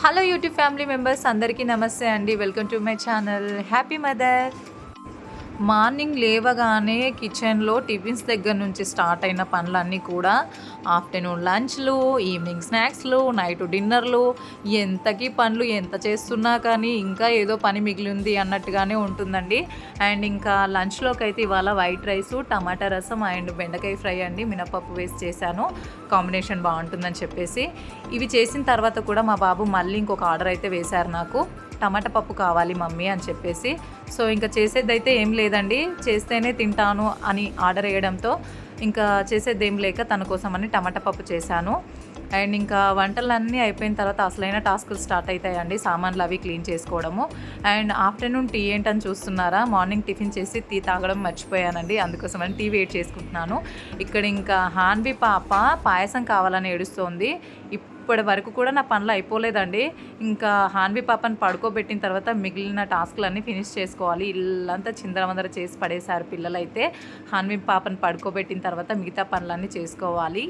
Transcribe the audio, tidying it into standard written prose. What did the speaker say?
Hello YouTube family members అందరికీ నమస్తే అండి. Welcome to my channel happy mother. Morning లేవగానే కిచెన్లో టిఫిన్స్ దగ్గర నుంచి స్టార్ట్ అయిన పనులన్నీ కూడా ఆఫ్టర్నూన్ లంచ్లు, ఈవినింగ్ స్నాక్స్లు, నైట్ డిన్నర్లు, ఎంతకి పనులు ఎంత చేస్తున్నా కానీ ఇంకా ఏదో పని మిగిలింది అన్నట్టుగానే ఉంటుందండి. అండ్ ఇంకా లంచ్లోకి అయితే ఇవాళ వైట్ రైసు, టమాటా రసం అండ్ బెండకాయ ఫ్రై అండి. మినపప్పు వేసి చేశాను, కాంబినేషన్ బాగుంటుందని చెప్పేసి. ఇవి చేసిన తర్వాత కూడా మా బాబు మళ్ళీ ఇంకొక ఆర్డర్ అయితే వేశారు నాకు, టమాటా పప్పు కావాలి మమ్మీ అని చెప్పేసి. సో ఇంకా చేసేదైతే ఏం లేదండి, చేస్తేనే తింటాను అని ఆర్డర్ వేయడంతో ఇంకా చేసేదేం లేక తన కోసమని టమాటా పప్పు చేశాను. అండ్ ఇంకా వంటలన్నీ అయిపోయిన తర్వాత అసలైన టాస్కులు స్టార్ట్ అవుతాయండి, సామాన్లు అవి క్లీన్ చేసుకోవడము. అండ్ ఆఫ్టర్నూన్ టీ ఏంటని చూస్తున్నారా, మార్నింగ్ టిఫిన్ చేసి టీ తాగడం మర్చిపోయానండి, అందుకోసమని టీ వెయిట్ చేసుకుంటున్నాను. ఇక్కడ ఇంకా హాన్వి పాప పాయసం కావాలని ఏడుస్తోంది. ఇప్పటి వరకు కూడా నా పనులు అయిపోలేదండి. ఇంకా హాన్వి పాపని పడుకోబెట్టిన తర్వాత మిగిలిన టాస్క్లన్నీ ఫినిష్ చేసుకోవాలి. ఇల్లంతా చిందరవందర చేసి పడేశారు పిల్లలైతే. హాన్వి పాపని పడుకోబెట్టిన తర్వాత మిగతా పనులన్నీ చేసుకోవాలి.